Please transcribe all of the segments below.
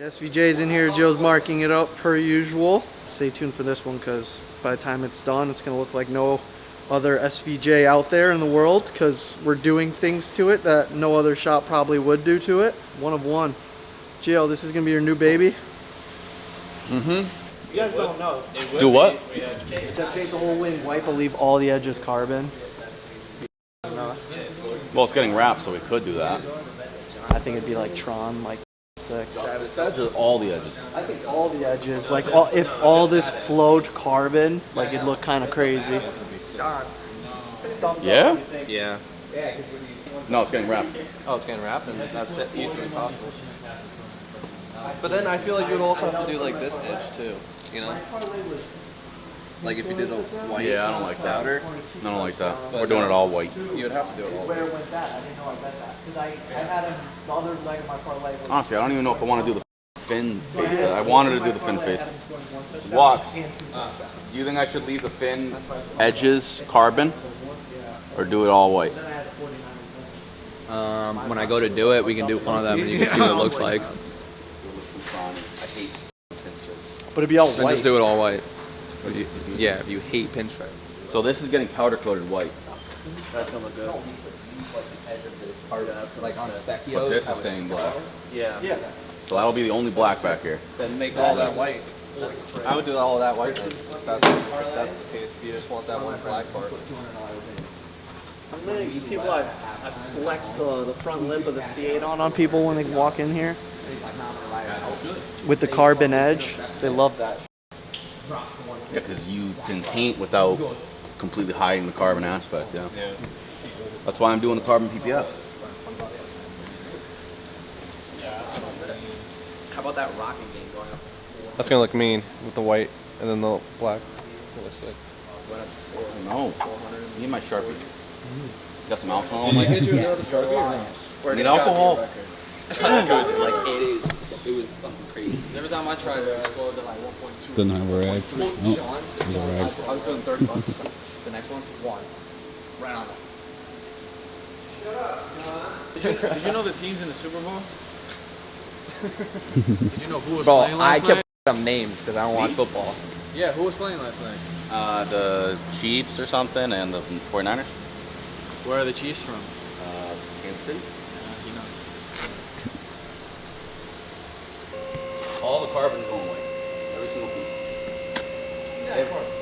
The SVJ's in here. Joe's marking it up per usual. Stay tuned for this one because by the time it's done, it's going to look like no other SVJ out there in the world because we're doing things to it that no other shop probably would do to it. One of one. Gio, this is going to be your new baby? Mm-hmm. You guys don't know. Do what? Except paint the whole wing white, but leave all the edges carbon. Well, it's getting wrapped, so we could do that. I think it'd be like Tron, like sick. Just all the edges. I think all the edges, like if all this flowed carbon, like it'd look kind of crazy. Yeah? Yeah. No, it's getting wrapped. Oh, it's getting wrapped, and that's easily possible. But then I feel like you would also have to do like this edge too, you know? Like if you did a white Yeah, I don't like that. powder, I don't like that. We're doing it all white. you would have to do it all Where white. went that? I didn't know I bet that. Because I had him, the other leg of my parlay was... Honestly, I don't even know if I want to do the fin face. I wanted to do the fin face. Walks. Do you think I should leave the fin edges carbon or do it all white? When I go to do it, we can do one of them, and you can see what it looks like. But it'd be all Then white. just do it all white. Yeah, if you hate pinstripe. So this is getting powder coated white. That's gonna look good. Like on But this is staying black. Yeah. Yeah. So that'll be the only black back here. Then make all that white. I would do all that white then. If that's the case. If you just want that one black part. How many people I've flexed the front lip of the C8 on people when they walk in here? With the carbon edge. They love that. Yeah, because you can paint without completely hiding the carbon aspect. Yeah. That's why I'm doing the carbon PPF. How about that rocking game going up? That's gonna look mean with the white and then the black. It's gonna look sick. No. Need my Sharpie. Got some alcohol on my Did you know the Sharpie or no? Need alcohol? Good. Like it is. It was fucking crazy. Every time I tried to disclose at like 1.2. Didn't have a rag. No, Oh, there's a rag. I was doing 30 bucks. The next one, one. Right on that. Did you know the teams in the Super Bowl? Did you know who was playing last night? I kept them names because I don't watch football. Yeah, who was playing last night? The Chiefs or something and the 49ers. Where are the Chiefs from? Kansas City. He knows. All the carbon's going white. Every single piece.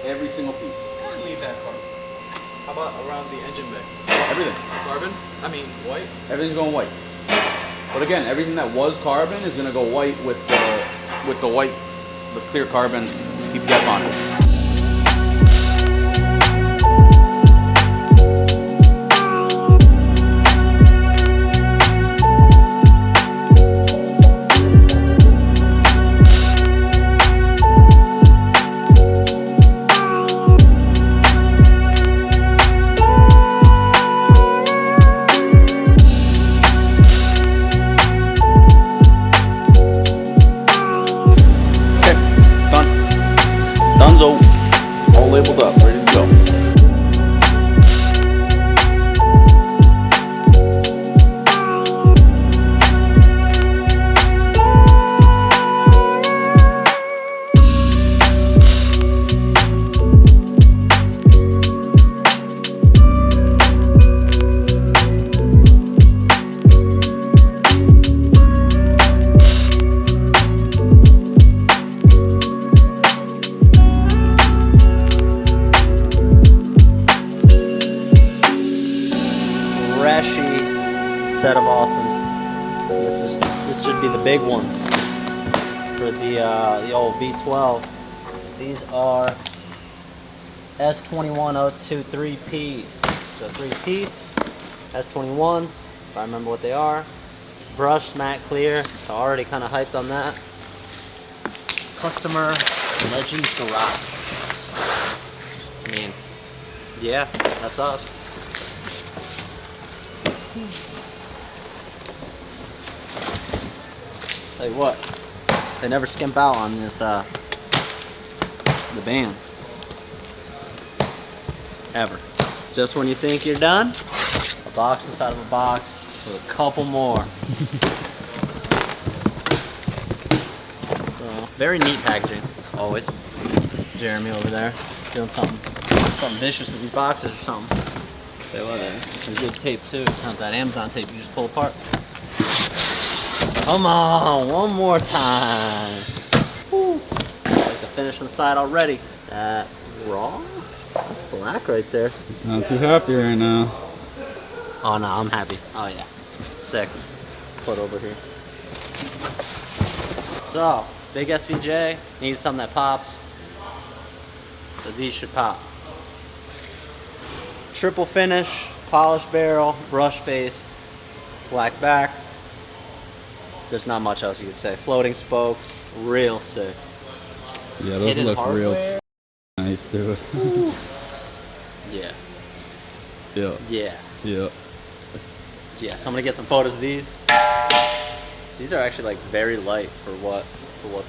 Every single piece. Leave that carbon. How about around the engine bay? Everything. Carbon? I mean, white? Everything's going white. But again, everything that was carbon is gonna go white with the white, the clear carbon PPF on it. All labeled up, ready to go. Set of awesomes. This should be the big ones for the old V12. These are S21023 Ps. So 3-piece S21s. If I remember what they are. Brushed matte clear. So already kind of hyped on that. Customer Legends Garage. I mean, yeah, that's us. Tell you what, they never skimp out on this, the bands. Ever. Just when you think you're done, a box inside of a box with a couple more. Very neat packaging, always. Jeremy over there doing something vicious with these boxes or something. Say what, there's some good tape too. It's not that Amazon tape you just pull apart. Come on, one more time. Woo. I like the finish on the side already. That raw? That's black right there. Not too happy right now. Oh no, I'm happy. Oh yeah, sick. Put over here. So, big SVJ, needs something that pops. So these should pop. Triple finish, polished barrel, brush face, black back. There's not much else you could say. Floating spokes, real sick. Yeah, those Hidden look hardware. real nice, dude. Yeah. Yeah. Yeah. Yeah. Yeah, so I'm gonna get some photos of these. These are actually like very light for what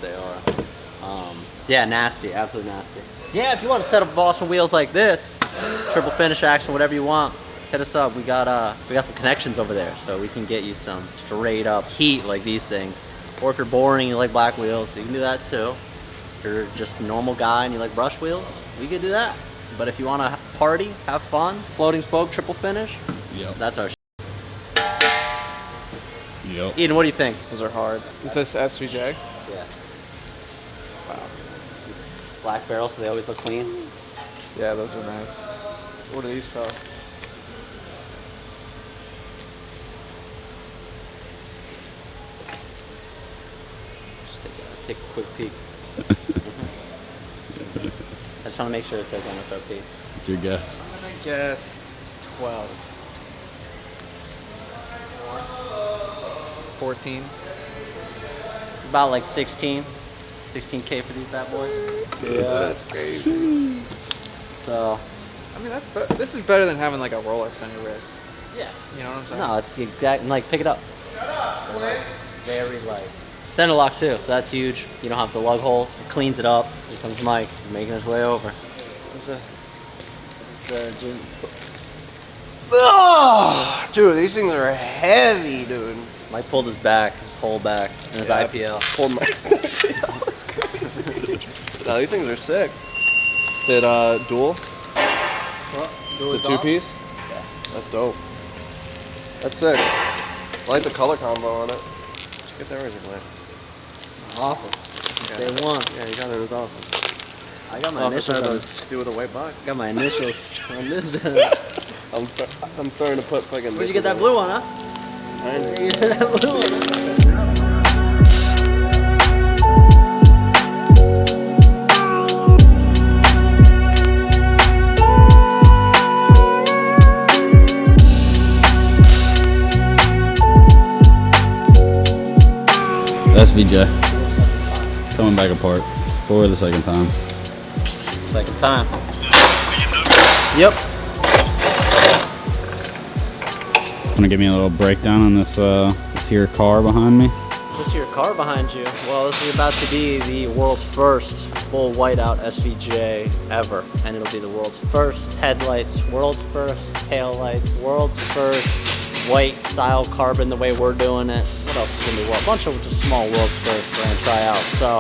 they are. Yeah, nasty, absolutely nasty. Yeah, if you want to set up Boston wheels like this, triple finish action, whatever you want, hit us up. We got some connections over there, so we can get you some straight up heat like these things. Or if you're boring and you like black wheels, you can do that too. If you're just a normal guy and you like brush wheels, we could do that. But if you want to party, have fun, floating spoke, triple finish, Yep. that's our Yep. Eden, what do you think? Those are hard. Is this SVJ? Yeah. Wow. Black barrel, so they always look clean. Yeah, those are nice. What do these cost? Just take a quick peek. I just want to make sure it says MSRP. What's your guess? I'm gonna guess 12. 14. About like 16K for these bad boys. Yeah, that's crazy. So, I mean, this is better than having like a Rolex on your wrist. yeah. You know what I'm saying? No, it's the exact, like, pick it up. Very light. Center lock too, so that's huge. You don't have the lug holes. It cleans it up. Here comes Mike, making his way over. This is the gym. Oh, dude, these things are heavy, dude. Mike pulled his back, his whole back, and his IPL. Pulled my IPL. That's crazy. No, these things are sick. Is it dual? Is it two-piece? Yeah. That's dope. That's sick. I like the color combo on it. Let's get that original. Office. Yeah. Day one. Yeah, you got it as office. I got my Office initials. has to do with a white box. Got my initials on this. I'm starting to put fucking. Where'd you get that blue one, huh? Mine. You get that blue one, huh? SVJ. Coming back apart for the second time. Second time. Yep. Want to give me a little breakdown on this here car behind me? This your car behind you. Well, this is about to be the world's first full whiteout SVJ ever. And it'll be the world's first headlights, world's first taillights, world's first white style carbon the way we're doing it. What else is gonna be a bunch of just small world's first we're gonna try out. So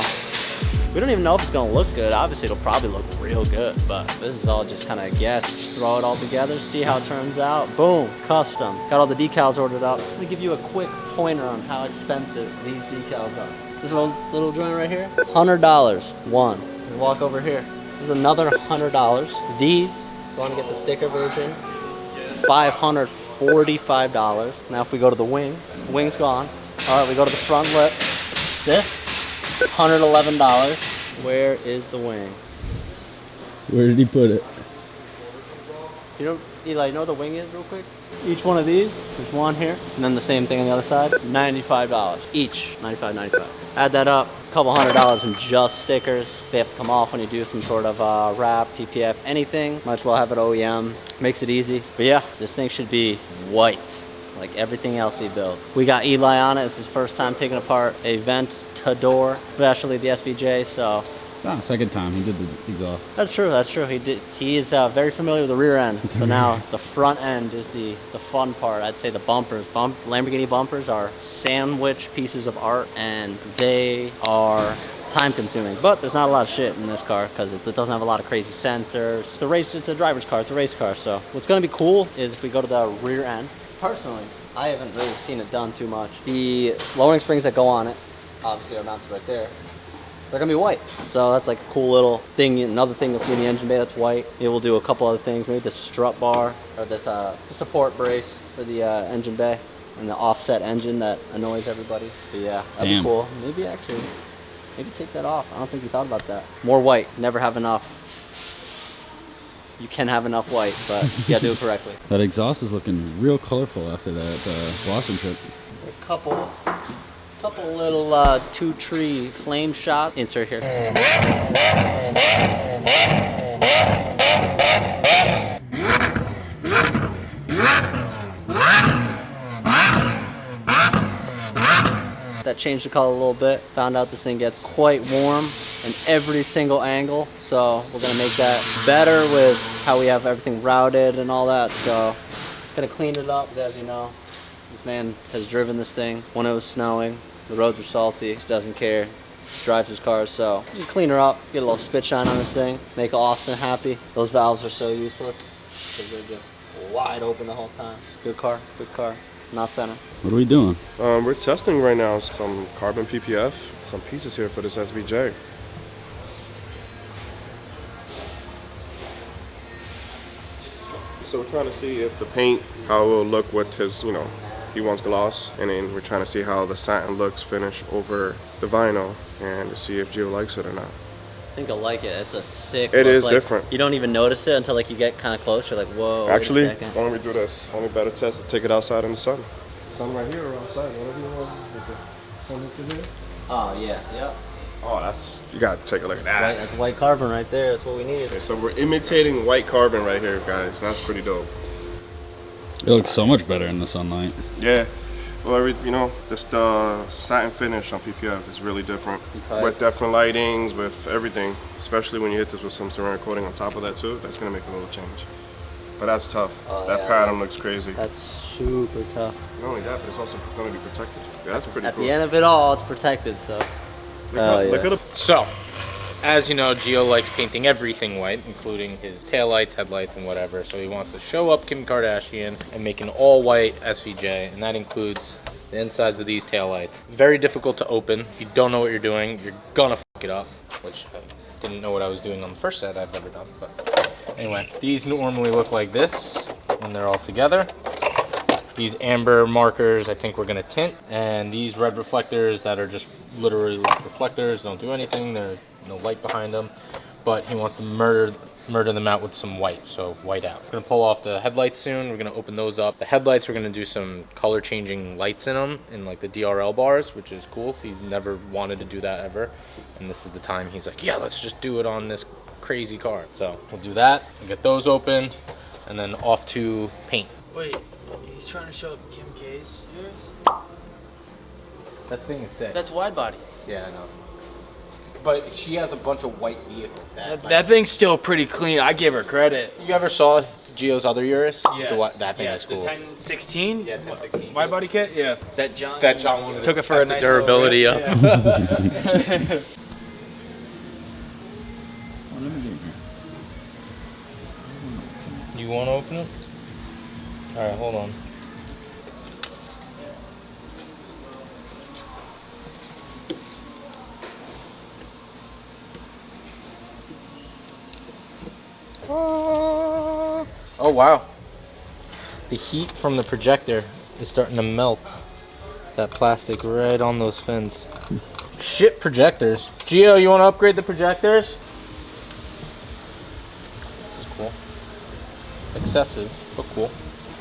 we don't even know if it's gonna look good. Obviously it'll probably look real good, but this is all just kind of a guess. Just throw it all together, see how it turns out. Boom, custom. Got all the decals ordered up. Let me give you a quick pointer on how expensive these decals are. This little joint right here, $100, one. You walk over here, there's another $100. These, going to get the sticker version, $545. Now if we go to the wing, the wing's gone. All right, we go to the front lip. This, $111. Where is the wing? Where did he put it? You know, Eli, you know what the wing is real quick? Each one of these, there's one here, and then the same thing on the other side, $95 each, $95.95. Add that up, a couple $100 in just stickers. They have to come off when you do some sort of wrap, PPF, anything. Might as well have it OEM, makes it easy. But yeah, this thing should be white, like everything else he built. We got Eli on it. It's his first time taking apart a Aventador, especially the SVJ, so. Ah, second time. He did the exhaust. That's true, that's true. He is very familiar with the rear end. So now the front end is the fun part. I'd say the bumpers. Lamborghini bumpers are sandwich pieces of art, and they are time consuming. But there's not a lot of shit in this car because it doesn't have a lot of crazy sensors. It's a driver's car, it's a race car. So what's gonna be cool is if we go to the rear end. Personally, I haven't really seen it done too much. The lowering springs that go on it, obviously are mounted right there. They're gonna be white. So that's like a cool little thing. Another thing you'll see in the engine bay that's white. Maybe we'll do a couple other things. Maybe this strut bar or this the support brace for the engine bay and the offset engine that annoys everybody. But yeah, that'd be cool. Maybe take that off. I don't think we thought about that. More white, never have enough. You can have enough white, but you gotta do it correctly. That exhaust is looking real colorful after that Boston trip. A couple little two-tree flame shot. Insert here. That changed the color a little bit. Found out this thing gets quite warm in every single angle, so we're gonna make that better with how we have everything routed and all that. So gonna clean it up. As you know, this man has driven this thing when it was snowing. The roads were salty. He doesn't care. Drives his car, so you can clean her up, get a little spit shine on this thing, make Austin happy. Those valves are so useless because they're just wide open the whole time. Good car, not center. What are we doing? We're testing right now some carbon PPF, some pieces here for this SVJ. So we're trying to see if the paint, how it will look with his, you know, he wants gloss, and then we're trying to see how the satin looks finished over the vinyl, and to see if Gio likes it or not. I think I'll like it. It's a sick It look. is like, different. You don't even notice it until like you get kind of close. You're like, whoa. Actually, wait a second. why don't we do this? Only better test is take it outside in the sun. Sun right here or outside, whatever you want. Is it sun into here? Oh yeah, yep. Oh, that's, you gotta take a look at that. Right, that's white carbon right there. That's what we need. Okay, so we're imitating white carbon right here, guys. That's pretty dope. It looks so much better in the sunlight. Yeah. Well, you know, just satin finish on PPF is really different. With different lightings, with everything. Especially when you hit this with some ceramic coating on top of that too. That's gonna make a little change. But that's tough. That pattern looks crazy. That's super tough. Not only that, but it's also gonna be protected. Yeah, that's pretty At cool. the end of it all, it's protected, so. Look at it. So, as you know, Gio likes painting everything white, including his taillights, headlights, and whatever. So he wants to show up Kim Kardashian and make an all-white SVJ, and that includes the insides of these taillights. Very difficult to open. If you don't know what you're doing, you're gonna fuck it up, which I didn't know what I was doing on the first set I've ever done. But anyway, these normally look like this when they're all together. These amber markers I think we're gonna tint, and these red reflectors that are just literally reflectors, don't do anything, there's no light behind them, but he wants to murder them out with some white, so white out. We're gonna pull off the headlights soon. We're gonna open those up. The headlights, we're gonna do some color changing lights in them, in like the DRL bars, which is cool. He's never wanted to do that ever, and this is the time he's like, yeah, let's just do it on this crazy car. So we'll do that, we'll get those opened, and then off to paint. Wait, he's trying to show Kim K's yours? That thing is sick. That's wide body. Yeah, I know. But she has a bunch of white vehicles. That thing's still pretty clean. I give her credit. You ever saw Gio's other Urus? Yes. That thing is cool. The 1016? Yeah, 1016. Wide body kit? Yeah. That John wanted Took it for the durability up. You want to open it? Alright, hold on. Oh wow. The heat from the projector is starting to melt that plastic right on those fins. Shit projectors. Gio, you want to upgrade the projectors? This is cool. Excessive, but cool.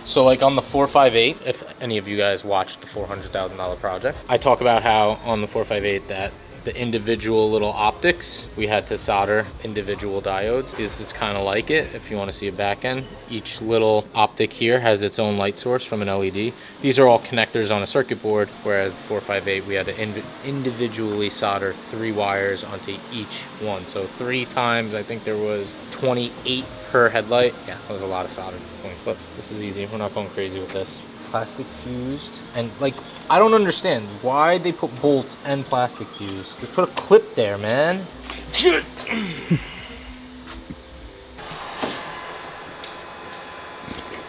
So like on the 458, if any of you guys watched the $400,000 project, I talk about how on the 458 that the individual little optics, we had to solder individual diodes. This is kind of like it if you want to see a back end. Each little optic here has its own light source from an LED. These are all connectors on a circuit board, whereas the 458 we had to individually solder 3 wires onto each one. So 3 times, I think there was 28 per headlight. Yeah, that was a lot of soldering. But this is easy. We're not going crazy with this. plastic fused, and like I don't understand why they put bolts and plastic fuse. Just put a clip there, man.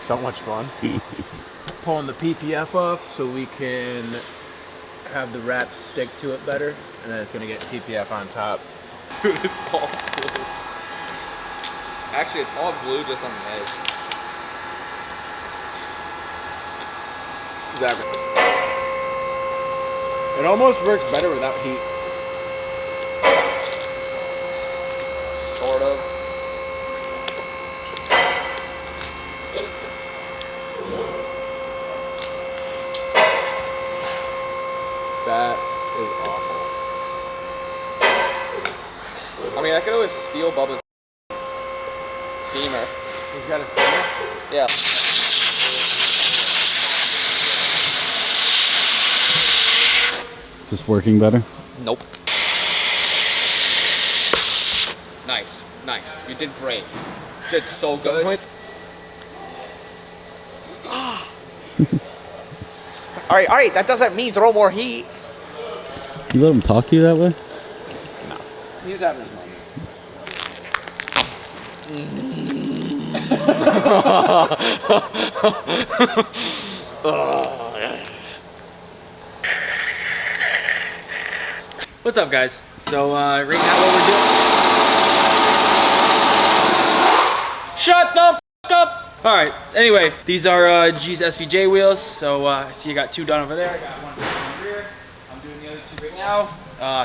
So much fun. Pulling the PPF off so we can have the wrap stick to it better, and then it's gonna get PPF on top. Dude, it's all glue. Actually, it's all glue just on the edge. Exactly. It almost works better without heat. Sort of. That is awful. I mean, I could always steal Bubba's steamer. He's got a steamer? Yeah. Just working better? Nope. Nice, nice. You did great. You did so good. All right. That doesn't mean throw more heat. You let him talk to you that way? He's having his moment. What's up, guys? So right now what we're doing. Shut the f up! All right. Anyway, these are G's SVJ wheels. So I see you got 2 done over there. I got 1 in the rear. I'm doing the other 2 right now.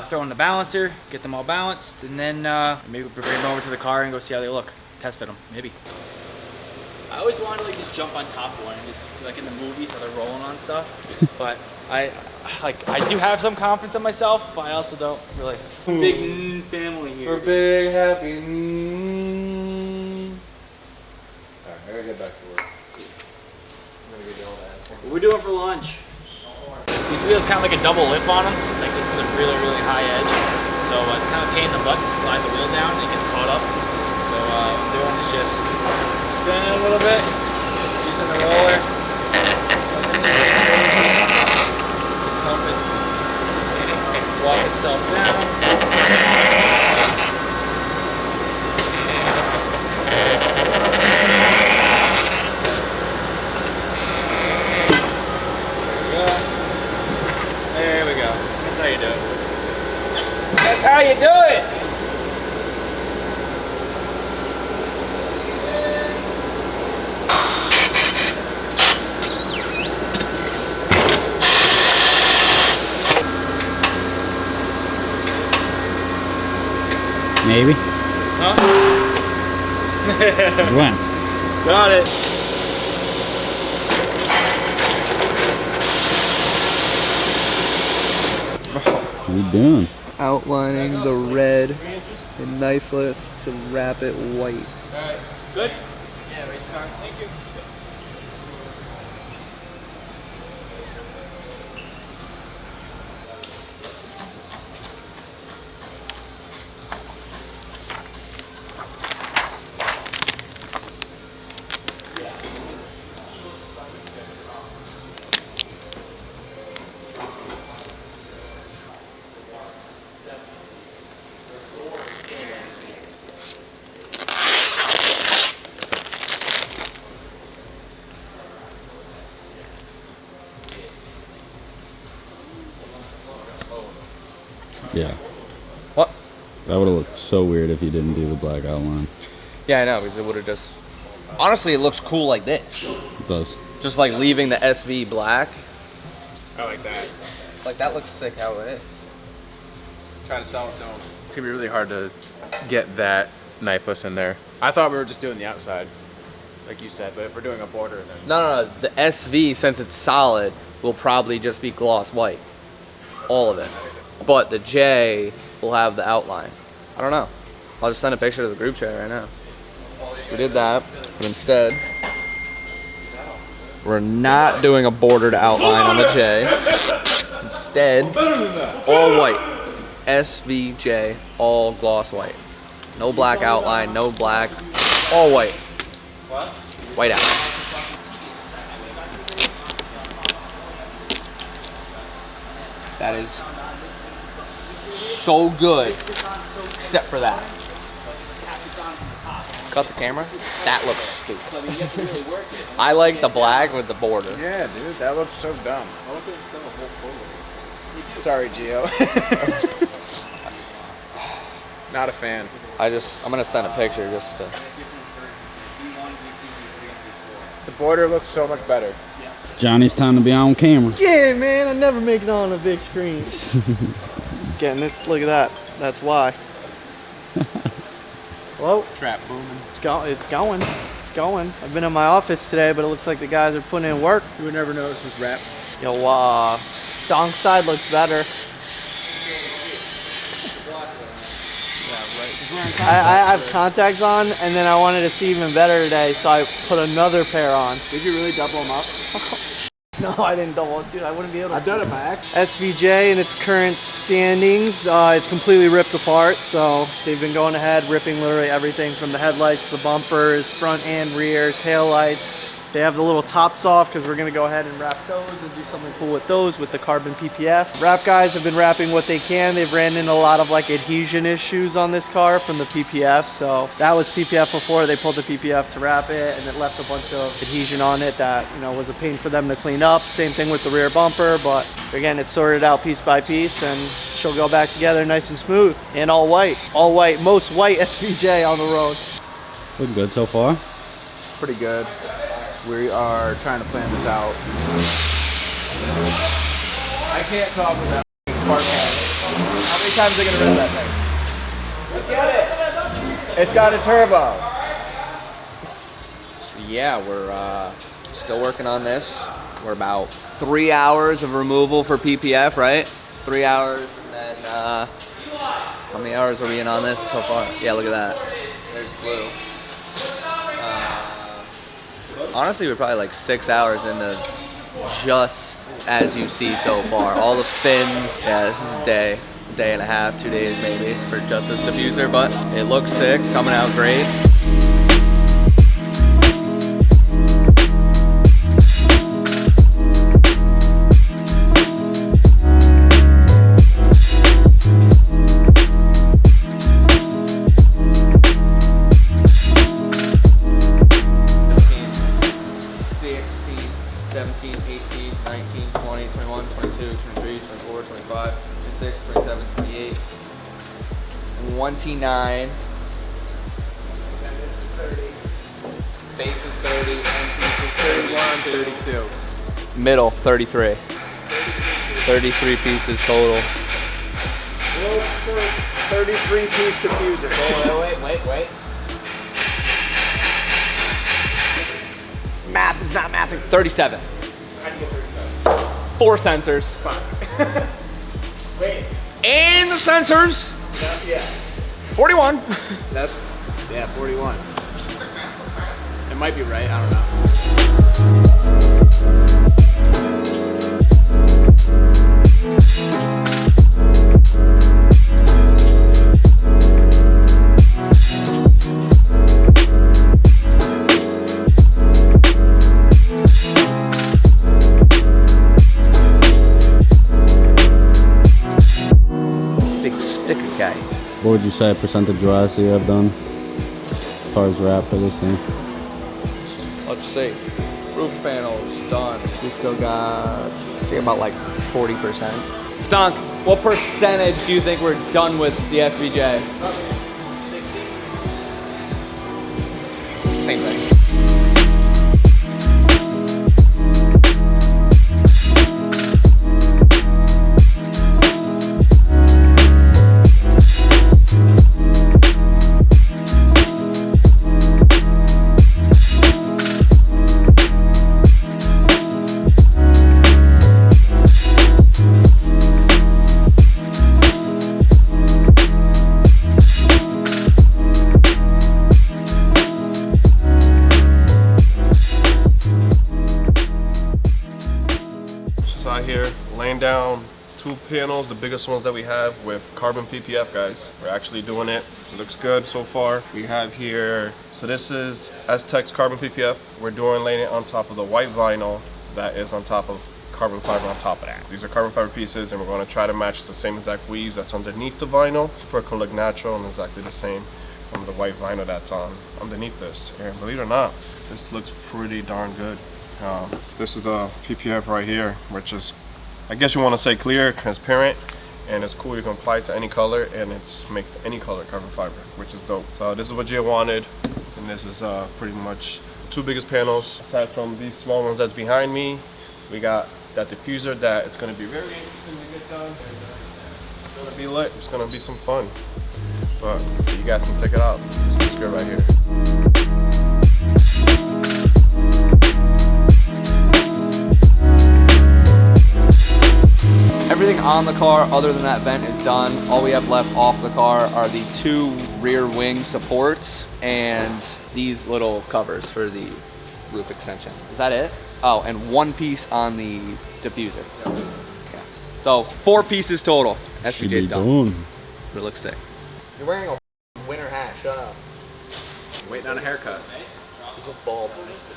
Throw in the balancer, get them all balanced, and then maybe we'll bring them over to the car and go see how they look. Test fit them, maybe. I always wanted to like just jump on top of one and just like in the movies how they're rolling on stuff. But I do have some confidence in myself, but I also don't really. Big family here. We're big, happy. Alright, I gotta get back to work. What are we doing for lunch? These wheels kind of like a double lip on them. It's like this is a really, really high edge. So it's kind of a pain in the butt to slide the wheel down and it gets caught up. So what I'm doing is just spinning it a little bit, using the roller. Just help it walk itself down. There we go. That's how you do it. That's how you do it! Maybe. Huh? When? Got it. What are you doing? Outlining the red and knifeless to wrap it white. Alright. Good? Yeah, right there. Thank you. Yeah. What? That would have looked so weird if you didn't do the black outline. Yeah, I know, because it would have just... Honestly, it looks cool like this. It does. Just like leaving the SV black. I like that. Like, that looks sick how it is. Trying to sell it to them. It's gonna be really hard to get that knifeless in there. I thought we were just doing the outside, like you said, but if we're doing a border, then... No. The SV, since it's solid, will probably just be gloss white. All of it. But the J will have the outline. I don't know. I'll just send a picture to the group chat right now. So we did that, but instead, we're not doing a bordered outline on the J. Instead, all white. SVJ, all gloss white. No black outline, no black, all white. White outline. That is so good, except for that. Cut the camera. That looks stupid. I like the black with the border. Yeah, dude, that looks so dumb. Sorry, Gio. Not a fan. I'm gonna send a picture just to. The border looks so much better. Johnny's time to be on camera. Yeah, man, I never make it on a big screen. Getting this, look at that. That's why. Whoa. Trap booming. It's going. It's going. I've been in my office today, but it looks like the guys are putting in work. You would never know this was rap. Yo, donk side looks better. I have contacts on, and then I wanted to see even better today, so I put another pair on. Did you really double them up? No, I didn't double it, dude. I wouldn't be able to. I've done it by accident. SVJ in its current standings, it's completely ripped apart, so they've been going ahead, ripping literally everything from the headlights, the bumpers, front and rear, tail lights. They have the little tops off because we're going to go ahead and wrap those and do something cool with those with the carbon PPF. Wrap guys have been wrapping what they can. They've ran into a lot of like adhesion issues on this car from the PPF. So that was PPF before. They pulled the PPF to wrap it, and it left a bunch of adhesion on it that, you know, was a pain for them to clean up. Same thing with the rear bumper, but again, it's sorted out piece by piece, and she'll go back together nice and smooth and all white. All white, most white SVJ on the road. Look good so far. Pretty good. We are trying to plan this out. I can't talk without spark can. How many times are they gonna rip that thing? Look at it! It's got a turbo. So yeah, we're still working on this. We're about 3 hours of removal for PPF, right? 3 hours, and then how many hours are we in on this so far? Yeah, look at that. There's glue. Honestly, we're probably like 6 hours into just as you see so far. All the fins. Yeah, this is a day and a half, 2 days maybe for just this diffuser, but it looks sick. It's coming out great. $29. Face is 30, end piece is 31, 32. Middle, 33. 33 pieces total. 33 piece diffuser. Wait. Math is not mathing. 37. How do you get 37? 4 sensors. Fuck. Wait. And the sensors. Yeah. 41. That's, yeah, 41. It might be right, I don't know. Big sticker guy. What would you say percentage wise you have done as far as wrap for this thing? Let's see. Roof panels done. We still got, I think about like 40%. Stunk, what percentage do you think we're done with the SVJ? 60. Same thing. Out here laying down 2 panels, the biggest ones that we have with carbon PPF, guys. We're actually doing it. It looks good so far. We have here, so this is Aztec's carbon PPF. We're laying it on top of the white vinyl that is on top of carbon fiber on top of that. These are carbon fiber pieces, and we're going to try to match the same exact weaves that's underneath the vinyl for it to look natural and exactly the same from the white vinyl that's on underneath this. And believe it or not, this looks pretty darn good. This is the PPF right here, which is, I guess you want to say clear, transparent, and it's cool. You can apply it to any color, and it makes any color carbon fiber, which is dope. So this is what Gia wanted, and this is pretty much the two biggest panels. Aside from these small ones that's behind me, we got that diffuser that it's going to be very interesting to get done. It's going to be lit. It's going to be some fun. But you guys can check it out. This girl right here. Everything on the car other than that vent is done. All we have left off the car are the 2 rear wing supports and these little covers for the roof extension. Is that it? Oh, and 1 piece on the diffuser. Yeah. So 4 pieces total. SVJ's done. It looks sick. You're wearing a winter hat. Shut up. I'm waiting on a haircut. He's just bald.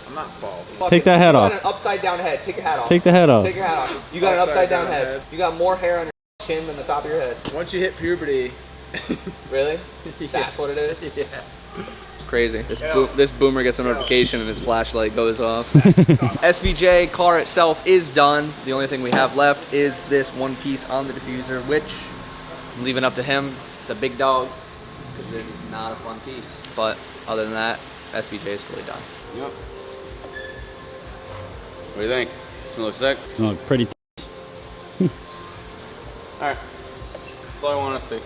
I'm not bald. Take that hat off. You got an upside down head. Take your hat off. Take the head off. Take your hat off. You got an upside down head. You got more hair on your chin than the top of your head. Once you hit puberty. Really? Yeah. That's what it is? Yeah. It's crazy. This boomer gets a notification and his flashlight goes off. SVJ car itself is done. The only thing we have left is this 1 piece on the diffuser, which I'm leaving up to him, the big dog, because it is not a fun piece. But other than that, SVJ is fully done. Yep. What do you think? Doesn't it look sick? No, pretty. Alright. That's all I want to see.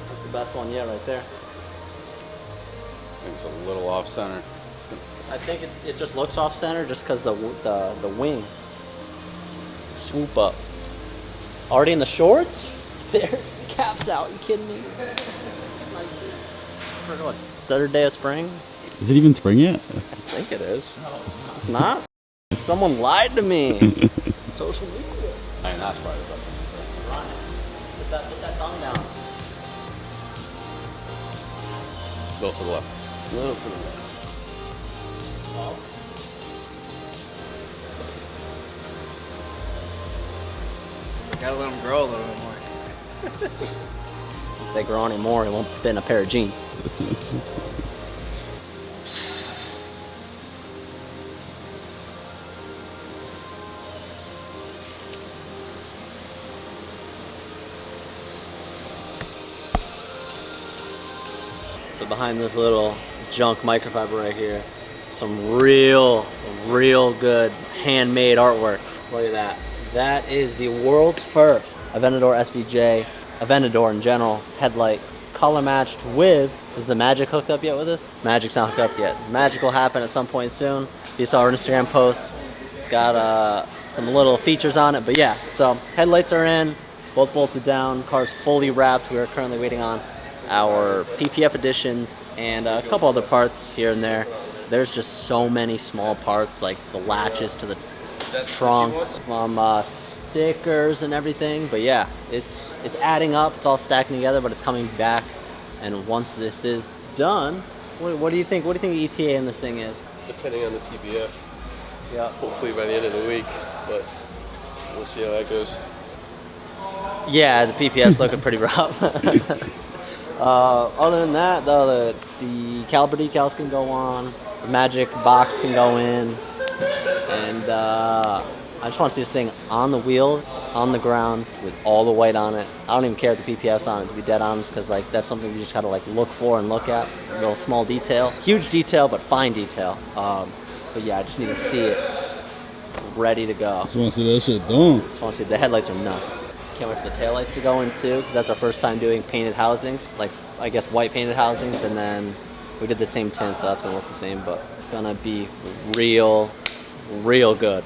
That's the best one yet, right there. I think it's a little off center. I think it just looks off center just because the wing swoop up. Already in the shorts? There, caps out. You kidding me? For what? 3rd day of spring? Is it even spring yet? I think it is. It's not. Someone lied to me. Social media. I mean, that's probably the best. Put that thumb down. Go to the left. Little to the left. Gotta let them grow a little bit more. If they grow any more, it won't fit in a pair of jeans. So behind this little junk microfiber right here, some real good handmade artwork. Look at that. That is the world's first Aventador SVJ, Aventador in general, headlight, color matched with, is the Magic hooked up yet with it? Magic's not hooked up yet. Magic will happen at some point soon. You saw our Instagram post. It's got some little features on it, but yeah, so headlights are in, both bolted down, car's fully wrapped. We are currently waiting on our PPF additions and a couple other parts here and there. There's just so many small parts, like the latches to the trunk, stickers and everything. But yeah, it's adding up. It's all stacking together, but it's coming back. And once this is done, what do you think? What do you think the ETA in this thing is? Depending on the TPF. Yeah. Hopefully by the end of the week, but we'll see how that goes. Yeah, the PPF's looking pretty rough. Other than that, though, the caliper decals can go on. The Magic box can go in. And I just want to see this thing on the wheel, on the ground, with all the white on it. I don't even care if the PPF's on it, to be dead honest, because like that's something you just gotta like look for and look at. A little small detail, huge detail, but fine detail. But yeah, I just need to see it ready to go. Just want to see that shit done. Just want to see the headlights are nuts. Can't wait for the taillights to go in too, because that's our first time doing painted housings, like I guess white painted housings, and then we did the same tint, so that's gonna look the same, but it's gonna be real good.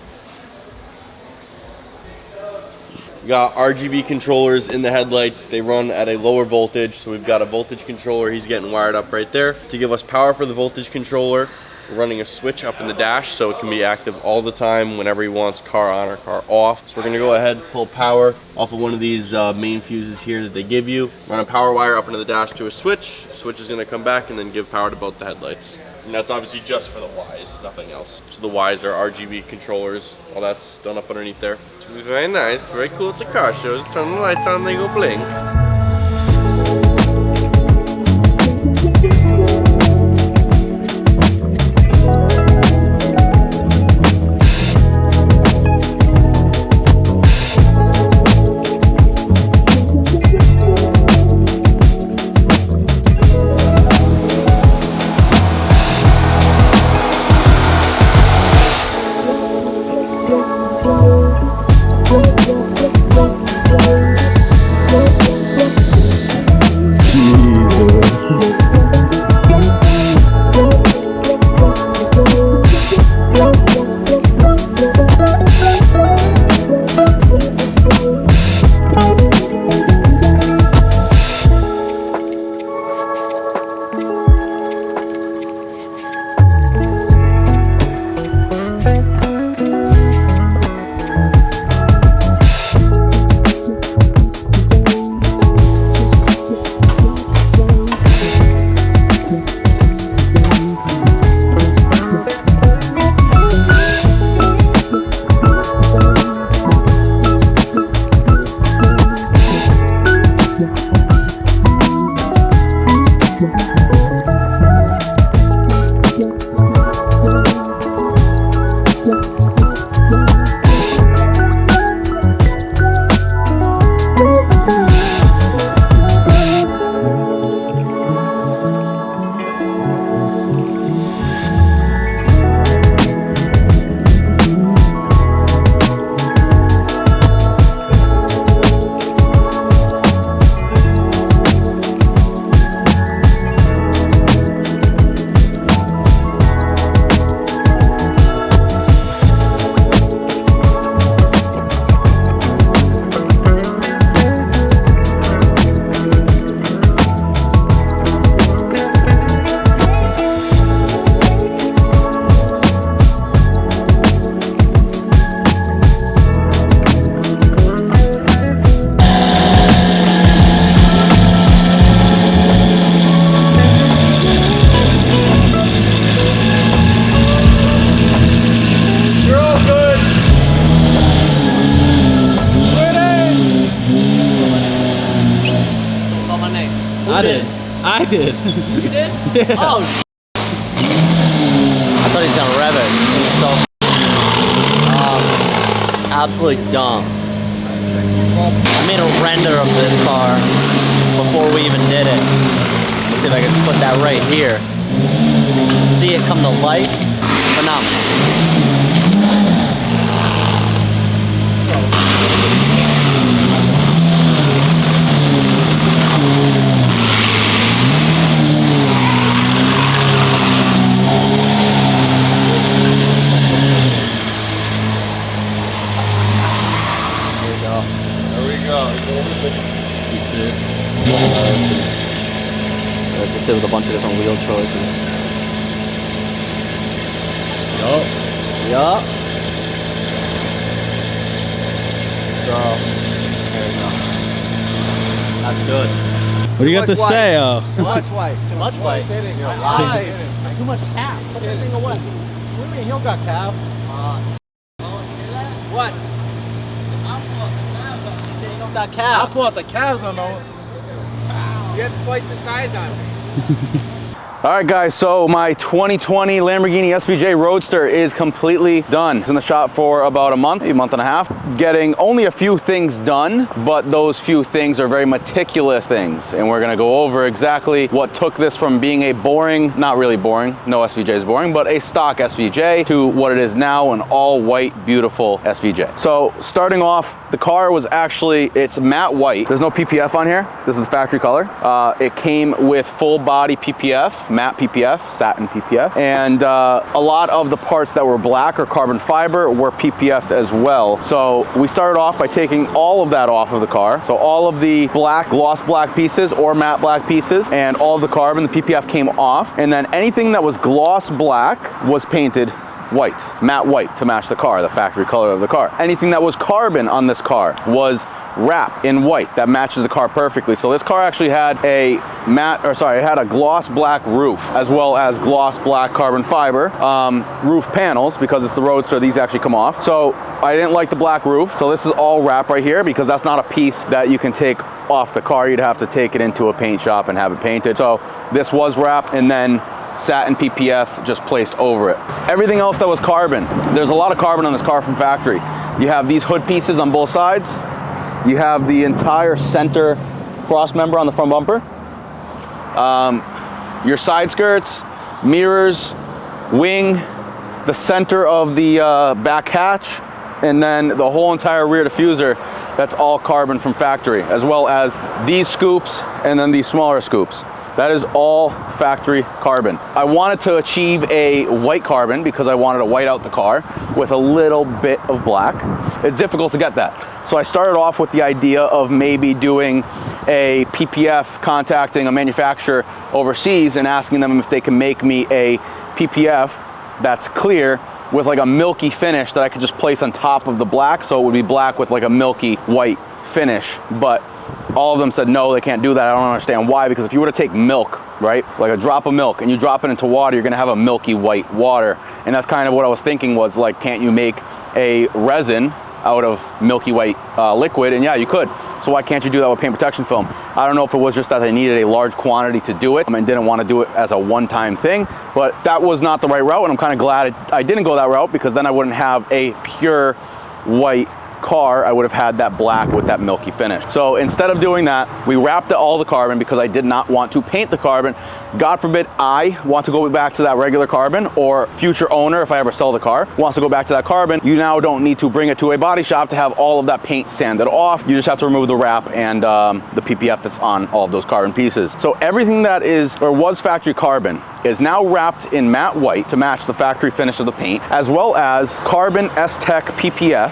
We got RGB controllers in the headlights. They run at a lower voltage, so we've got a voltage controller. He's getting wired up right there to give us power for the voltage controller. We're running a switch up in the dash so it can be active all the time whenever he wants, car on or car off. So we're gonna go ahead, pull power off of one of these main fuses here that they give you, run a power wire up into the dash to a switch. Switch is gonna come back and then give power to both the headlights. And that's obviously just for the Ys, nothing else. So the Ys are RGB controllers, all that's done up underneath there. It's very nice, very cool at the car shows. Turn the lights on, they go blink. I did. You did? Yeah. Oh, I thought he's gonna rev it. He's so absolutely dumb. I made a render of this car before we even did it. Let's see if I can put that right here. See it come to life. Phenomenal. Just did with a bunch of different wheel choices. Yup. So, there you go. That's good. What do you got to say? Too much white. Too much white. Your eyes. Too much calf. Put that thing away. What do you mean? He don't got calf. What? I'll pull out the calves on. He said he don't got calf. I'll pull out the calves on. You have twice the size on me. All right, guys, so my 2020 Lamborghini SVJ Roadster is completely done. It's in the shop for about a month, maybe a month and a half. Getting only a few things done, but those few things are very meticulous things. And we're gonna go over exactly what took this from being a boring, not really boring, no SVJ is boring, but a stock SVJ to what it is now, an all white, beautiful SVJ. So starting off, the car was actually, it's matte white. There's no PPF on here. This is the factory color. It came with full body PPF, matte PPF, satin PPF, and a lot of the parts that were black or carbon fiber were PPF'd as well. So we started off by taking all of that off of the car. So all of the black, gloss black pieces or matte black pieces, and all of the carbon, the PPF came off, and then anything that was gloss black was painted white, matte white, to match the car, the factory color of the car. Anything that was carbon on this car was wrapped in white that matches the car perfectly. So this car actually had a it had a gloss black roof as well as gloss black carbon fiber roof panels. Because it's the Roadster, these actually come off. So I didn't like the black roof, so this is all wrap right here, because that's not a piece that you can take off the car. You'd have to take it into a paint shop and have it painted. So this was wrapped, and then satin PPF just placed over it. Everything else that was carbon, there's a lot of carbon on this car from factory. You have these hood pieces on both sides. You have the entire center cross member on the front bumper. Your side skirts, mirrors, wing, the center of the back hatch, and then the whole entire rear diffuser. That's all carbon from factory, as well as these scoops and then these smaller scoops. That is all factory carbon. I wanted to achieve a white carbon because I wanted to white out the car with a little bit of black. It's difficult to get that. So I started off with the idea of maybe doing a PPF, contacting a manufacturer overseas and asking them if they can make me a PPF that's clear with like a milky finish that I could just place on top of the black, so it would be black with like a milky white finish. But all of them said no, they can't do that. I don't understand why, because if you were to take milk, right, like a drop of milk, and you drop it into water, you're gonna have a milky white water. And that's kind of what I was thinking, was like, can't you make a resin out of milky white liquid? And yeah, you could. So why can't you do that with paint protection film? I don't know if it was just that they needed a large quantity to do it and didn't want to do it as a one-time thing, but that was not the right route, and I'm kind of glad I didn't go that route, because then I wouldn't have a pure white car. I would have had that black with that milky finish. So instead of doing that, we wrapped all the carbon because I did not want to paint the carbon. God forbid I want to go back to that regular carbon, or future owner, if I ever sell the car, wants to go back to that carbon. You now don't need to bring it to a body shop to have all of that paint sanded off. You just have to remove the wrap and the PPF that's on all of those carbon pieces. So everything that is or was factory carbon is now wrapped in matte white to match the factory finish of the paint, as well as carbon S-Tech PPF,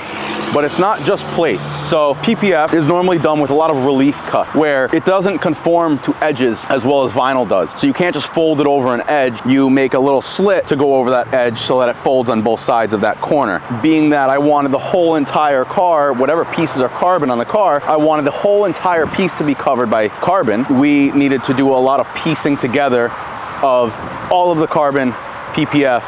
but it's not just placed. So PPF is normally done with a lot of relief cut, where it doesn't conform to edges as well as vinyl does. So you can't just fold it over an edge. You make a little slit to go over that edge so that it folds on both sides of that corner. Being that I wanted the whole entire car, whatever pieces are carbon on the car, I wanted the whole entire piece to be covered by carbon. We needed to do a lot of piecing together of all of the carbon PPF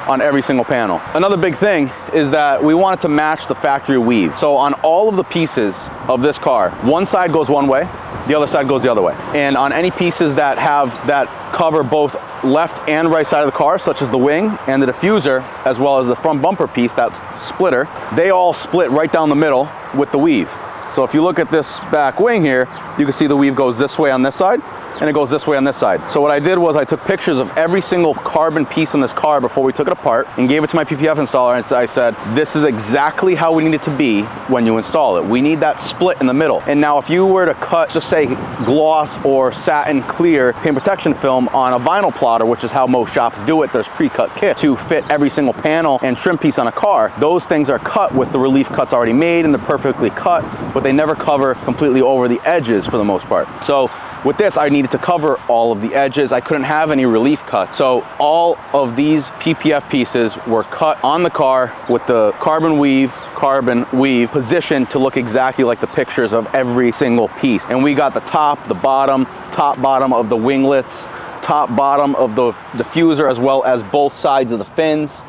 on every single panel. Another big thing is that we wanted to match the factory weave. So on all of the pieces of this car, one side goes one way, the other side goes the other way. And on any pieces that cover both left and right side of the car, such as the wing and the diffuser, as well as the front bumper piece, that splitter, they all split right down the middle with the weave. So if you look at this back wing here, you can see the weave goes this way on this side, and it goes this way on this side. So what I did was I took pictures of every single carbon piece in this car before we took it apart and gave it to my PPF installer, and I said, this is exactly how we need it to be when you install it. We need that split in the middle. And now if you were to cut, just say gloss or satin clear paint protection film on a vinyl plotter, which is how most shops do it, there's pre-cut kit to fit every single panel and trim piece on a car. Those things are cut with the relief cuts already made, and they're perfectly cut, but they never cover completely over the edges for the most part. So with this, I needed to cover all of the edges. I couldn't have any relief cut. So all of these PPF pieces were cut on the car with the carbon weave positioned to look exactly like the pictures of every single piece. And we got the top bottom of the winglets, top, bottom of the diffuser, as well as both sides of the fins.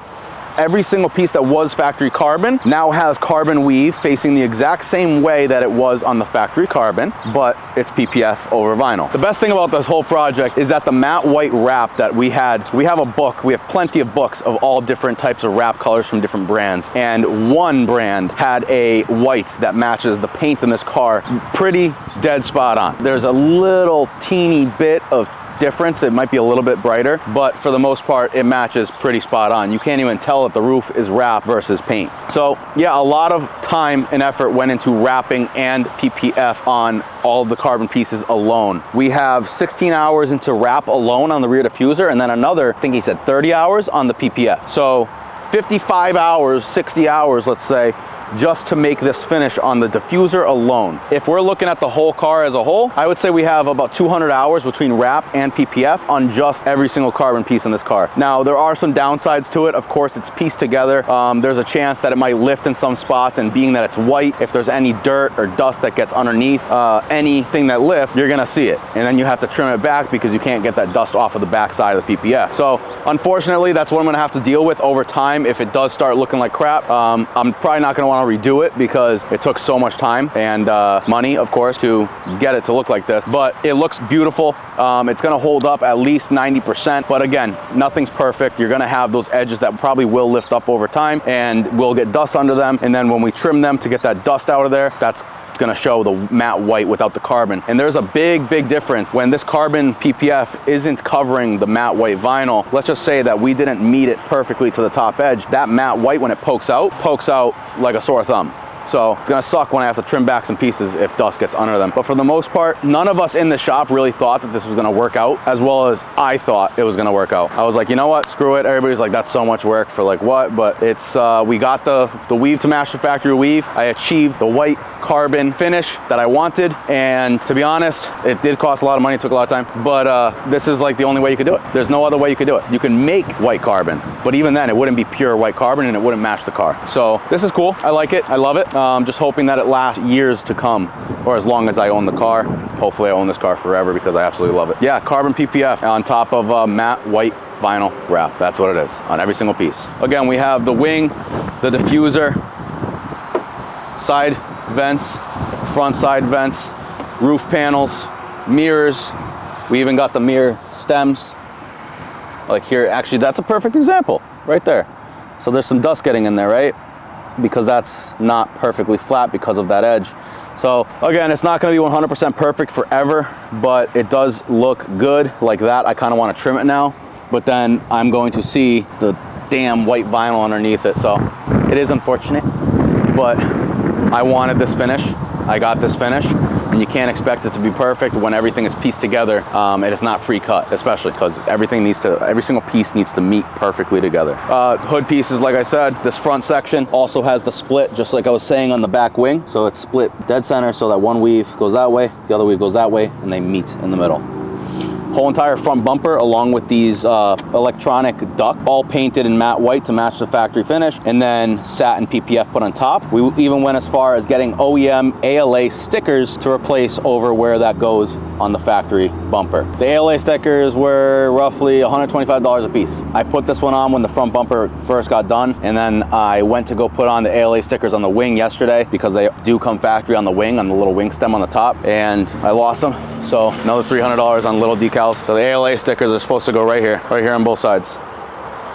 Every single piece that was factory carbon now has carbon weave facing the exact same way that it was on the factory carbon, but it's PPF over vinyl. The best thing about this whole project is that the matte white wrap that we have a book, we have plenty of books of all different types of wrap colors from different brands, and one brand had a white that matches the paint in this car pretty dead spot on. There's a little teeny bit of difference. It might be a little bit brighter, but for the most part, it matches pretty spot on. You can't even tell that the roof is wrap versus paint. So yeah, a lot of time and effort went into wrapping and PPF on all of the carbon pieces alone. We have 16 hours into wrap alone on the rear diffuser, and then another, I think he said 30 hours on the PPF. So 55 hours, 60 hours, let's say, just to make this finish on the diffuser alone. If we're looking at the whole car as a whole, I would say we have about 200 hours between wrap and PPF on just every single carbon piece in this car. Now, there are some downsides to it. Of course, it's pieced together. There's a chance that it might lift in some spots, and being that it's white, if there's any dirt or dust that gets underneath anything that lifts, you're gonna see it. And then you have to trim it back because you can't get that dust off of the back side of the PPF. So unfortunately, that's what I'm gonna have to deal with over time if it does start looking like crap. I'm probably not gonna wanna redo it because it took so much time and money, of course, to get it to look like this, but it looks beautiful. It's gonna hold up at least 90%, but again, nothing's perfect. You're gonna have those edges that probably will lift up over time and will get dust under them, and then when we trim them to get that dust out of there, that's gonna show the matte white without the carbon. And there's a big difference when this carbon PPF isn't covering the matte white vinyl. Let's just say that we didn't meet it perfectly to the top edge. That matte white, when it pokes out like a sore thumb. So it's gonna suck when I have to trim back some pieces if dust gets under them. But for the most part, none of us in the shop really thought that this was gonna work out as well as I thought it was gonna work out. I was like, you know what, screw it. Everybody's like, that's so much work for like what? But it's, we got the weave to match the factory weave. I achieved the white carbon finish that I wanted. And to be honest, it did cost a lot of money, it took a lot of time, but this is like the only way you could do it. There's no other way you could do it. You can make white carbon, but even then it wouldn't be pure white carbon and it wouldn't match the car. So this is cool, I like it, I love it. Just hoping that it lasts years to come, or as long as I own the car. Hopefully I own this car forever because I absolutely love it. Yeah, carbon PPF on top of matte white vinyl wrap. That's what it is on every single piece. Again, we have the wing, the diffuser, side vents, front side vents, roof panels, mirrors. We even got the mirror stems. Like here, actually that's a perfect example right there. So there's some dust getting in there, right? Because that's not perfectly flat because of that edge. So again, it's not going to be 100% perfect forever, but it does look good like that. I kind of want to trim it now, but then I'm going to see the damn white vinyl underneath it. So it is unfortunate, but I wanted this finish. I got this finish, and you can't expect it to be perfect when everything is pieced together and it's not pre-cut, especially because every single piece needs to meet perfectly together. Hood pieces, like I said, this front section also has the split, just like I was saying on the back wing. So it's split dead center so that one weave goes that way, the other weave goes that way, and they meet in the middle. Whole entire front bumper along with these electronic duct, all painted in matte white to match the factory finish, and then satin PPF put on top. We even went as far as getting OEM ALA stickers to replace over where that goes on the factory bumper. The ALA stickers were roughly $125 a piece. I put this one on when the front bumper first got done, and then I went to go put on the ALA stickers on the wing yesterday because they do come factory on the wing, on the little wing stem on the top, and I lost them. So another $300 on little decals. So the ALA stickers are supposed to go right here on both sides.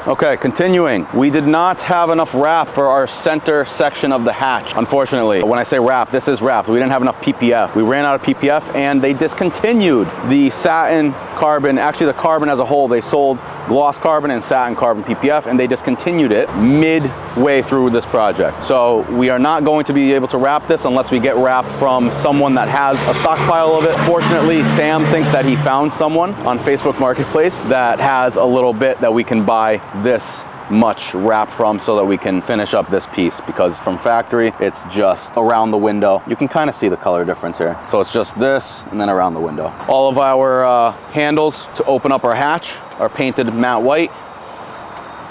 Okay, continuing. We did not have enough wrap for our center section of the hatch, unfortunately. When I say wrap, this is wrapped. We didn't have enough PPF. We ran out of PPF and they discontinued the satin carbon, actually the carbon as a whole. They sold gloss carbon and satin carbon PPF, and they discontinued it midway through this project. So we are not going to be able to wrap this unless we get wrap from someone that has a stockpile of it. Fortunately, Sam thinks that he found someone on Facebook Marketplace that has a little bit that we can buy this much wrap from so that we can finish up this piece, because from factory it's just around the window. You can kind of see the color difference here. So it's just this and then around the window. All of our handles to open up our hatch are painted matte white.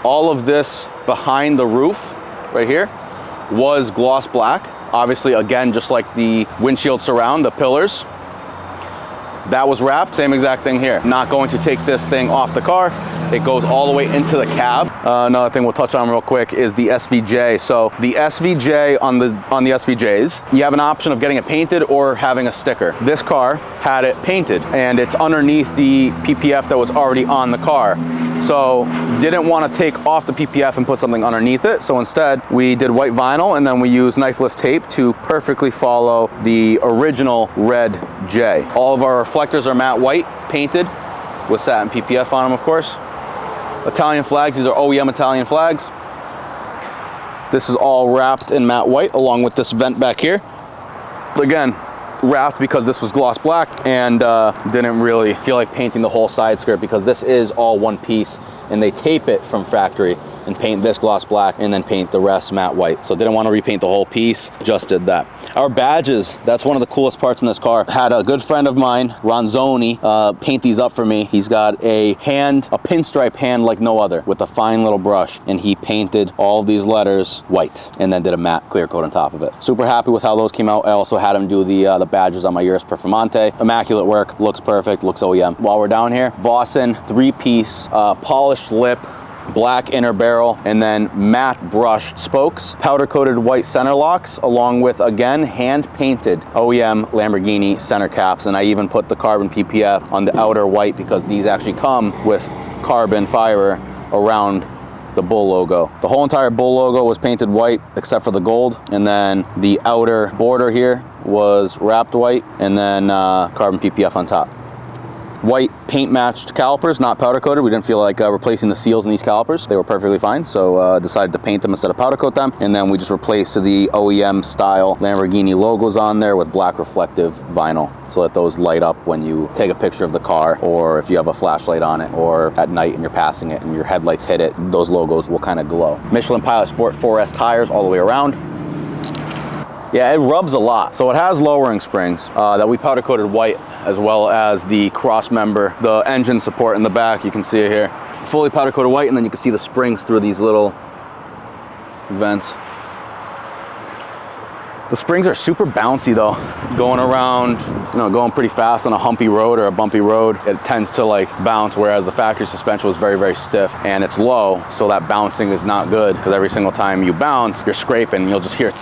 All of this behind the roof right here was gloss black. Obviously, again, just like the windshield surround, the pillars, that was wrapped. Same exact thing here. Not going to take this thing off the car. It goes all the way into the cab. Another thing we'll touch on real quick is the SVJ. So the SVJ on the SVJs, you have an option of getting it painted or having a sticker. This car had it painted, and it's underneath the PPF that was already on the car. So didn't want to take off the PPF and put something underneath it. So instead we did white vinyl, and then we used knifeless tape to perfectly follow the original red J. All of our reflectors are matte white painted. with satin PPF on them, of course. Italian flags, these are OEM Italian flags. This is all wrapped in matte white along with this vent back here. Again, wrapped because this was gloss black, and didn't really feel like painting the whole side skirt because this is all one piece and they tape it from factory and paint this gloss black and then paint the rest matte white. So didn't want to repaint the whole piece, just did that. Our badges, that's one of the coolest parts in this car. Had a good friend of mine, Ronzoni, paint these up for me. He's got a pinstripe hand like no other with a fine little brush, and he painted all of these letters white and then did a matte clear coat on top of it. Super happy with how those came out. I also had him do the badges on my Urus Performante. Immaculate work, looks perfect, looks OEM. While we're down here, Vossen 3-piece polished lip, black inner barrel, and then matte brushed spokes, powder coated white center locks, along with, again, hand painted OEM Lamborghini center caps. And I even put the carbon PPF on the outer white because these actually come with carbon fiber around the Bull logo. The whole entire Bull logo was painted white except for the gold, and then the outer border here was wrapped white, and then carbon PPF on top. White paint matched calipers, not powder coated. We didn't feel like replacing the seals in these calipers. They were perfectly fine, so decided to paint them instead of powder coat them. And then we just replaced the OEM style Lamborghini logos on there with black reflective vinyl, so that those light up when you take a picture of the car, or if you have a flashlight on it, or at night and you're passing it and your headlights hit it, those logos will kind of glow. Michelin Pilot Sport 4S tires all the way around. Yeah, it rubs a lot. So it has lowering springs that we powder coated white, as well as the cross member, the engine support in the back. You can see it here. Fully powder coated white, and then you can see the springs through these little vents. The springs are super bouncy though. Going around, going pretty fast on a humpy road or a bumpy road, it tends to like bounce, whereas the factory suspension was very, very stiff, and it's low, so that bouncing is not good, because every single time you bounce, you're scraping, you'll just hear it.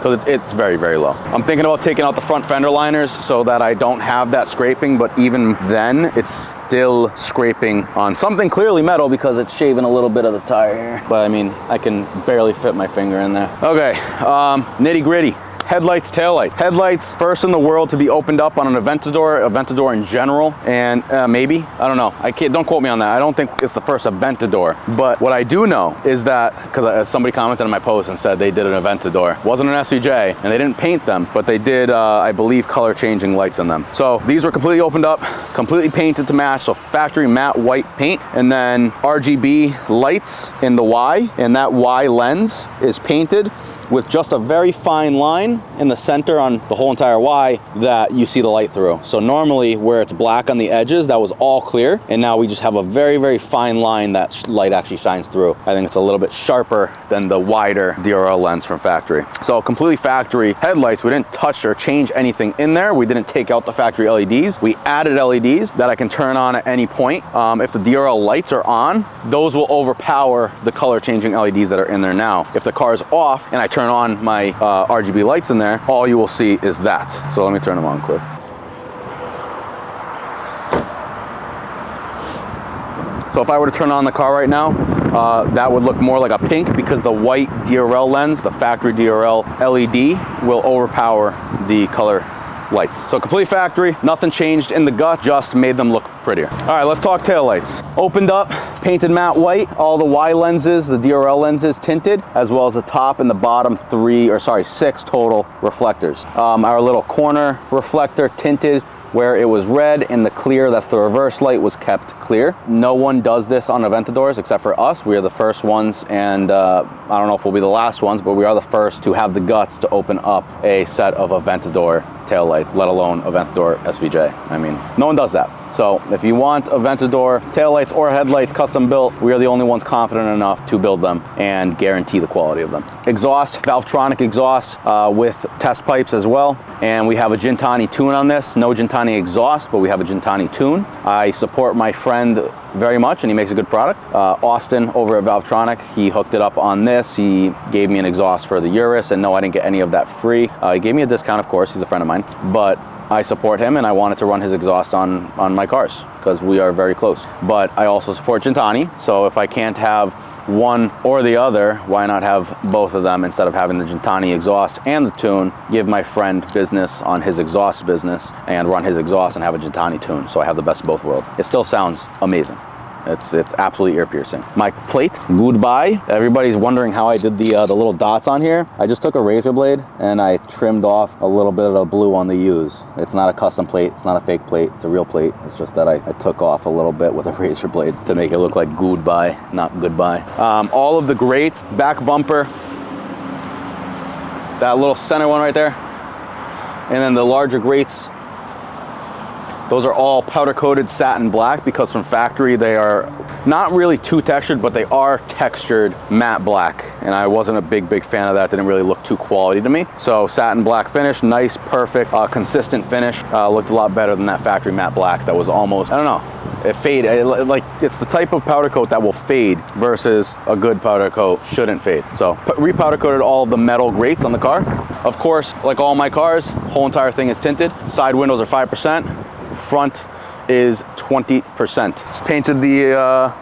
So it's very, very low. I'm thinking about taking out the front fender liners so that I don't have that scraping, but even then, it's still scraping on something clearly metal because it's shaving a little bit of the tire here. But I mean, I can barely fit my finger in there. Okay, nitty gritty. Headlights, taillight. Headlights, first in the world to be opened up on an Aventador in general, and maybe, I don't know. Don't quote me on that. I don't think it's the first Aventador, but what I do know is that, because somebody commented on my post and said they did an Aventador. It wasn't an SVJ, and they didn't paint them, but they did, I believe, color changing lights in them. So these were completely opened up, completely painted to match, so factory matte white paint, and then RGB lights in the Y, and that Y lens is painted with just a very fine line in the center on the whole entire Y that you see the light through. So normally where it's black on the edges, that was all clear, and now we just have a very, very fine line that light actually shines through. I think it's a little bit sharper than the wider DRL lens from factory. So completely factory headlights. We didn't touch or change anything in there. We didn't take out the factory LEDs. We added LEDs that I can turn on at any point. If the DRL lights are on, those will overpower the color changing LEDs that are in there now. If the car is off and I turn on my RGB lights in there, all you will see is that. So let me turn them on quick. So if I were to turn on the car right now, that would look more like a pink because the white DRL lens, the factory DRL LED, will overpower the color lights. So complete factory, nothing changed in the gut, just made them look prettier. All right, let's talk taillights. Opened up, painted matte white, all the Y lenses, the DRL lenses tinted, as well as the top and the bottom 6 total reflectors. Our little corner reflector tinted where it was red, and the clear, that's the reverse light, was kept clear. No one does this on Aventadors except for us. We are the first ones, and I don't know if we'll be the last ones, but we are the first to have the guts to open up a set of Aventador taillight, let alone Aventador SVJ. I mean, no one does that. So if you want Aventador taillights or headlights custom built, we are the only ones confident enough to build them and guarantee the quality of them. Exhaust, Valvetronic exhaust with test pipes as well. And we have a Gintani tune on this. No Gintani exhaust, but we have a Gintani tune. I support my friend very much, and he makes a good product. Austin over at Valvetronic, he hooked it up on this. He gave me an exhaust for the Urus, and no, I didn't get any of that free. He gave me a discount, of course. He's a friend of mine, but I support him and I wanted to run his exhaust on my cars because we are very close. But I also support Gentani, so if I can't have one or the other, why not have both of them instead of having the Gentani exhaust and the tune, give my friend business on his exhaust business and run his exhaust and have a Gentani tune, so I have the best of both worlds. It still sounds amazing. It's absolutely ear piercing. My plate, goodbye. Everybody's wondering how I did the little dots on here. I just took a razor blade and I trimmed off a little bit of the blue on the U's. It's not a custom plate, it's not a fake plate, it's a real plate. It's just that I took off a little bit with a razor blade to make it look like goodbye, not goodbye. All of the grates, back bumper, that little center one right there, and then the larger grates, those are all powder coated satin black because from factory they are not really too textured, but they are textured matte black. And I wasn't a big fan of that. Didn't really look too quality to me. So satin black finish, nice, perfect, consistent finish. Looked a lot better than that factory matte black that was almost, I don't know, it faded. Like it's the type of powder coat that will fade versus a good powder coat shouldn't fade. So repowder coated all of the metal grates on the car. Of course, like all my cars, whole entire thing is tinted. Side windows are 5%. Front is 20%. Painted the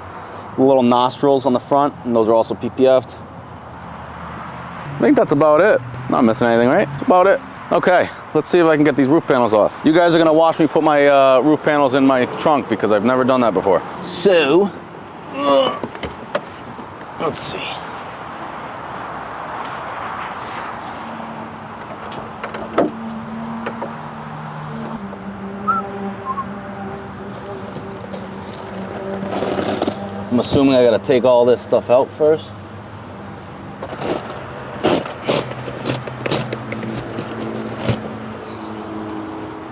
little nostrils on the front, and those are also PPF'd. I think that's about it. Not missing anything, right? That's about it. Okay, let's see if I can get these roof panels off. You guys are gonna watch me put my roof panels in my trunk because I've never done that before. So, let's see. I'm assuming I gotta take all this stuff out first.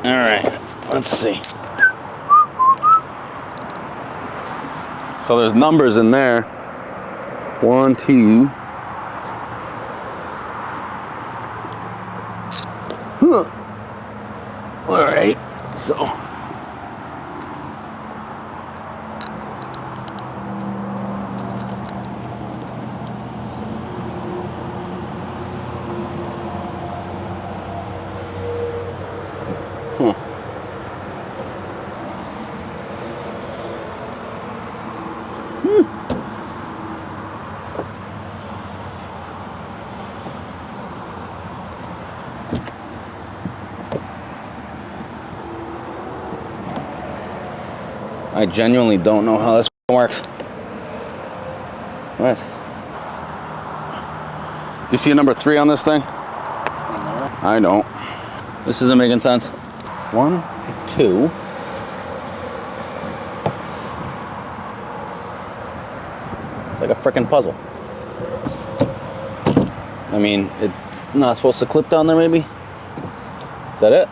All right, let's see. So there's numbers in there. 1, 2. All right, so. I genuinely don't know how this works. What? Do you see a number 3 on this thing? I don't. This isn't making sense. 1, 2. It's like a freaking puzzle. I mean, it's not supposed to clip down there maybe? Is that it?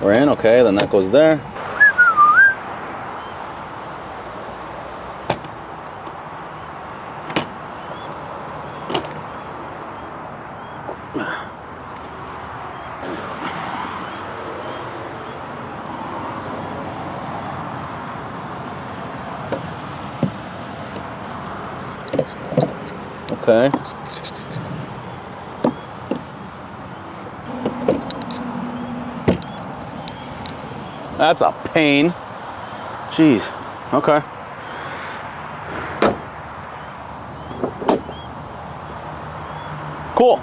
We're in, okay, then that goes there. Okay. That's a pain. Jeez. Okay. Cool.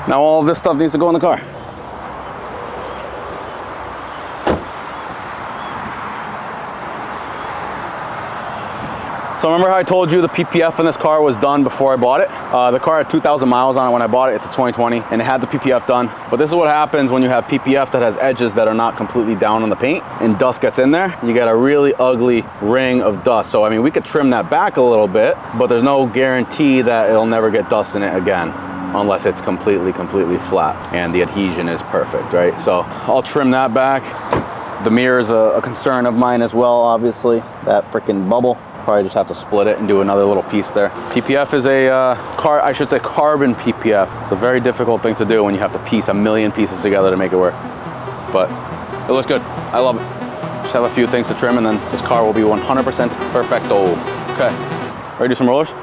Now all of this stuff needs to go in the car. So remember how I told you the PPF in this car was done before I bought it? The car had 2,000 miles on it when I bought it. It's a 2020 and it had the PPF done. But this is what happens when you have PPF that has edges that are not completely down on the paint and dust gets in there. You get a really ugly ring of dust. So I mean, we could trim that back a little bit, but there's no guarantee that it'll never get dust in it again unless it's completely flat and the adhesion is perfect, right? So I'll trim that back. The mirror is a concern of mine as well, obviously. That freaking bubble. Probably just have to split it and do another little piece there. PPF is a carbon PPF. It's a very difficult thing to do when you have to piece a million pieces together to make it work. But it looks good. I love it. Just have a few things to trim and then this car will be 100% perfecto. Okay, ready to do some rollers?